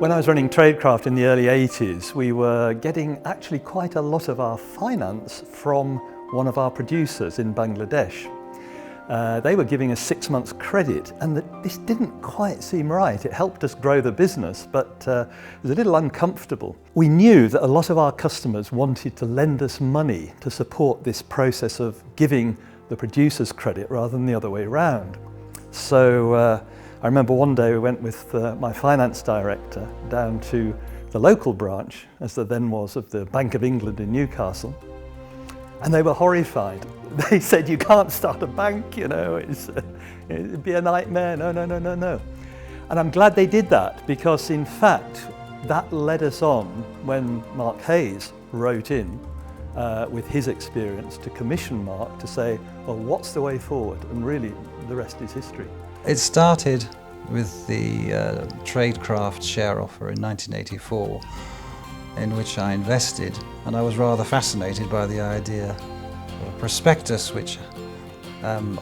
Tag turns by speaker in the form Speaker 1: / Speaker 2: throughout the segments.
Speaker 1: When I was running Tradecraft in the early 80s, we were getting actually quite a lot of our finance from one of our producers in Bangladesh. They were giving us 6 months credit, and this didn't quite seem right. It helped us grow the business, but it was a little uncomfortable. We knew that a lot of our customers wanted to lend us money to support this process of giving the producers credit rather than the other way around. So I remember one day we went with my finance director down to the local branch, as there then was, of the Bank of England in Newcastle, and they were horrified. They said, "You can't start a bank, you know, it'd be a nightmare, no, no, no, no, no." And I'm glad they did that, because in fact that led us on when Mark Hayes wrote in with his experience to commission Mark to say, well, what's the way forward? And really the rest is history.
Speaker 2: It started with the Tradecraft share offer in 1984, in which I invested, and I was rather fascinated by the idea of a prospectus which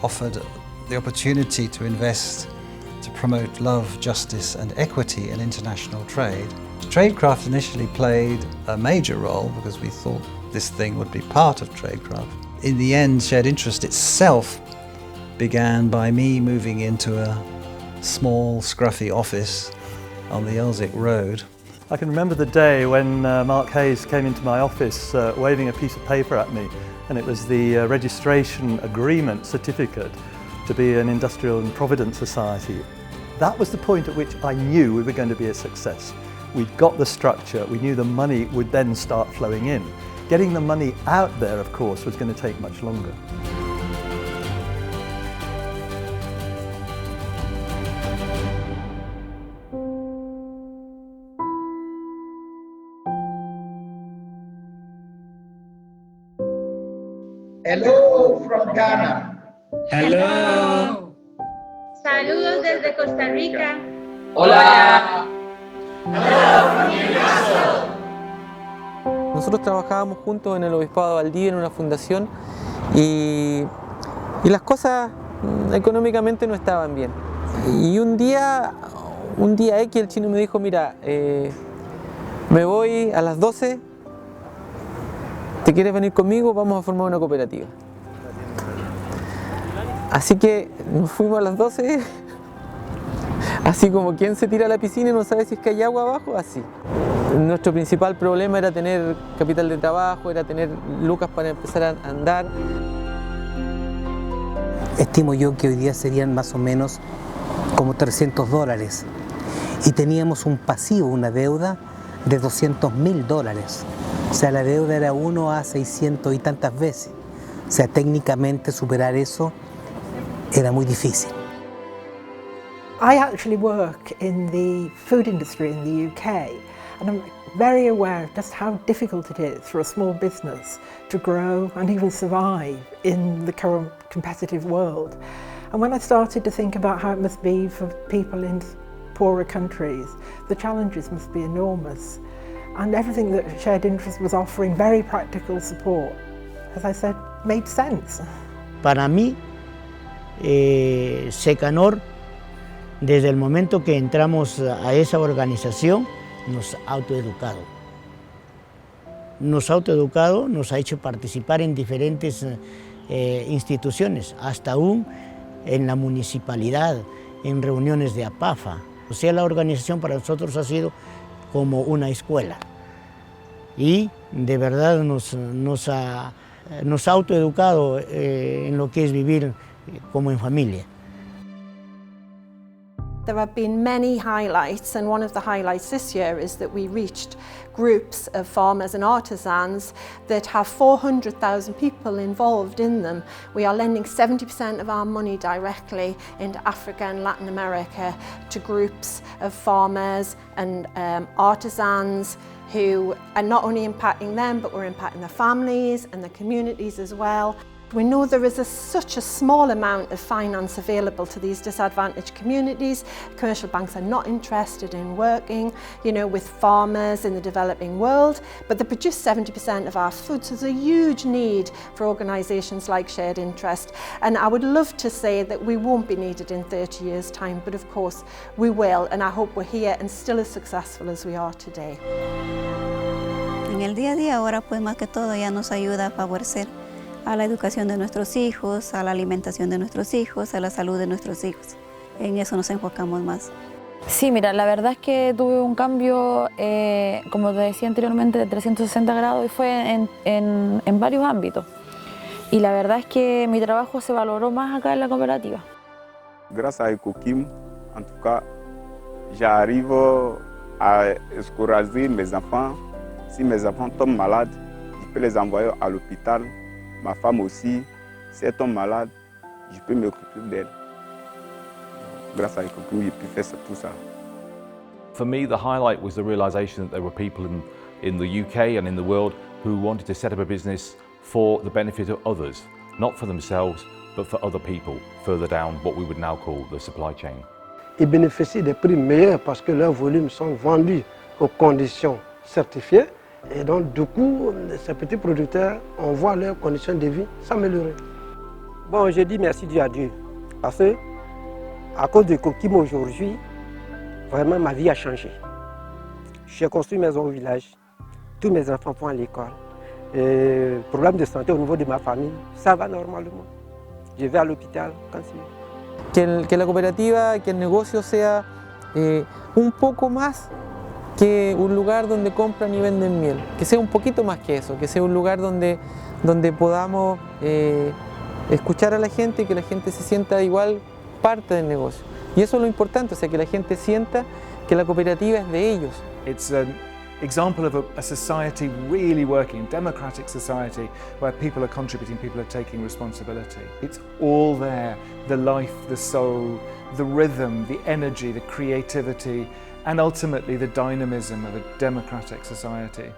Speaker 2: offered the opportunity to invest to promote love, justice and equity in international trade. Tradecraft initially played a major role because we thought this thing would be part of Tradecraft. In the end, shared interest itself began by me moving into a small, scruffy office on the Elsick Road.
Speaker 1: I can remember the day when Mark Hayes came into my office waving a piece of paper at me, and it was the registration agreement certificate to be an Industrial and Provident Society. That was the point at which I knew we were going to be a success. We'd got the structure, we knew the money would then start flowing in. Getting the money out there, of course, was going to take much longer.
Speaker 3: Hello from Ghana.
Speaker 4: Hello. Saludos desde Costa Rica.
Speaker 3: Hola.
Speaker 4: Hello from Newcastle.
Speaker 5: Nosotros trabajábamos juntos en el Obispado de Valdivia en una fundación y las cosas económicamente no estaban bien. Y un día X el chino me dijo, mira, me voy a las 12, ¿te quieres venir conmigo? Vamos a formar una cooperativa. Así que nos fuimos a las 12, así como quien se tira a la piscina y no sabe si es que hay agua abajo, así. Nuestro principal problema era tener capital de trabajo, era tener lucas para empezar a andar.
Speaker 6: Estimo yo que hoy día serían más o menos como $300 y teníamos un pasivo, una deuda de $200.000. O sea, la deuda era 1 a 600 y tantas veces. O sea, técnicamente superar eso era muy difícil.
Speaker 7: I actually work in the food industry in the UK, and I'm very aware of just how difficult it is for a small business to grow and even survive in the current competitive world. And when I started to think about how it must be for people in poorer countries, the challenges must be enormous. And everything that Shared Interest was offering, very practical support, as I said, made sense.
Speaker 8: Para mí, Secanor, desde el momento que entramos a esa organización, nos ha autoeducado. Nos ha hecho participar en diferentes instituciones, hasta aún en la municipalidad, en reuniones de APAFA. O sea, la organización para nosotros ha sido como una escuela y de verdad nos ha autoeducado en lo que es vivir como en familia.
Speaker 9: There have been many highlights, and one of the highlights this year is that we reached groups of farmers and artisans that have 400,000 people involved in them. We are lending 70% of our money directly into Africa and Latin America to groups of farmers and artisans who are not only impacting them, but we're impacting their families and the communities as well. We know there is such a small amount of finance available to these disadvantaged communities. Commercial banks are not interested in working, with farmers in the developing world, but they produce 70% of our food, so there's a huge need for organisations like Shared Interest. And I would love to say that we won't be needed in 30 years' time, but of course we will, and I hope we're here and still as successful as we are today.
Speaker 10: En el día a día ahora pues más que todo ya nos ayuda a favorecer a la educación de nuestros hijos, a la alimentación de nuestros hijos, a la salud de nuestros hijos. En eso nos enfocamos más.
Speaker 11: Sí, mira, la verdad es que tuve un cambio, como te decía anteriormente, de 360 grados y fue en varios ámbitos. Y la verdad es que mi trabajo se valoró más acá en la cooperativa.
Speaker 12: Grâce à Ecokim, en tout cas, j'arrive à scolariser mes enfants. Si mes enfants tombent malades, je peux les envoyer à l'hôpital. Ma femme aussi, si elle tombe malade, je peux m'occuper d'elle. Grâce à Ecokim, j'ai pu faire tout ça.
Speaker 13: For me, the highlight was the realisation that there were people in the UK and in the world who wanted to set up a business for the benefit of others, not for themselves, but for other people further down what we would now call the supply chain.
Speaker 14: Ils bénéficient des prix meilleurs parce que leurs volumes sont vendus aux conditions certifiées. Et donc, du coup, ces petits producteurs, on voit leurs conditions de vie s'améliorer. Bon, je dis merci Dieu à Dieu. Parce que, à cause de Coquim aujourd'hui, vraiment ma vie a changé. J'ai construit une maison au village. Tous mes enfants vont à l'école. Problème de santé au niveau de ma famille, ça va normalement. Je vais à l'hôpital quand c'est.
Speaker 5: Que la cooperativa, que el negocio sea un poco más que un lugar donde compran y venden miel, que sea un poquito más que eso, que sea un lugar donde podamos escuchar a la gente y que la gente se sienta igual parte del negocio. Y eso es lo importante, o sea, que la gente sienta que la cooperativa es de ellos.
Speaker 15: It's an example of a society really working, democratic society, where people are contributing, people are taking responsibility. It's all there, the life, the soul, the rhythm, the energy, the creativity, and ultimately the dynamism of a democratic society.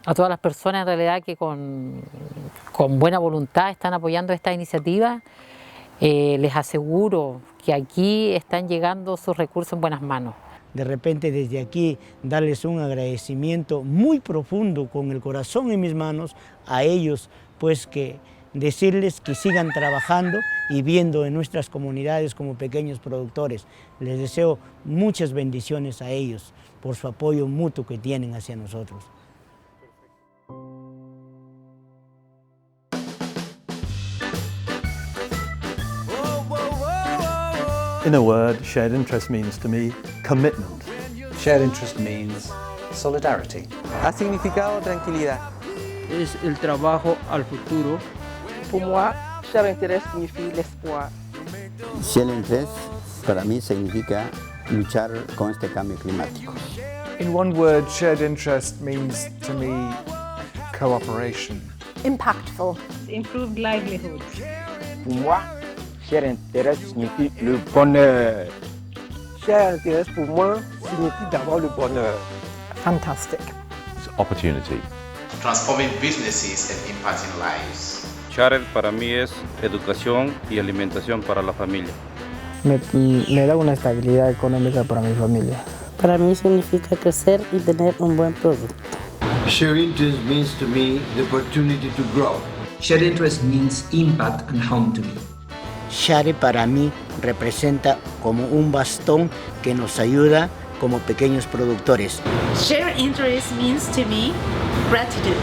Speaker 16: A todas las personas en realidad que con buena voluntad están apoyando esta iniciativa, les aseguro que aquí están llegando sus recursos en buenas manos.
Speaker 8: De repente desde aquí darles un agradecimiento muy profundo con el corazón en mis manos a ellos, pues que decirles que sigan trabajando y viendo en nuestras comunidades como pequeños productores. Les deseo muchas bendiciones a ellos por su apoyo mutuo que tienen hacia nosotros.
Speaker 1: In a word, shared interest means to me commitment.
Speaker 2: Shared interest means solidarity.
Speaker 5: Ha significado tranquilidad.
Speaker 17: Es el trabajo al futuro.
Speaker 18: Pour moi, shared interest signifie l'espoir.
Speaker 19: Shared interest para mí significa luchar con este cambio climático.
Speaker 15: In one word, shared interest means to me cooperation.
Speaker 9: Impactful.
Speaker 4: Improved livelihoods.
Speaker 3: Pour moi, shared interest signifie le bonheur.
Speaker 14: Shared interest pour moi signifie d'avoir le bonheur.
Speaker 7: Fantastic.
Speaker 13: It's opportunity.
Speaker 20: Transforming businesses and impacting lives.
Speaker 21: Shared para mí es educación y alimentación para la familia.
Speaker 22: Me da una estabilidad económica para mi familia.
Speaker 23: Para mí significa crecer y tener un buen producto.
Speaker 24: Shared interest means to me the opportunity to grow.
Speaker 25: Shared interest means impact and home to me.
Speaker 8: Share para mí representa como un bastón que nos ayuda como pequeños productores.
Speaker 4: Shared interest means to me gratitude.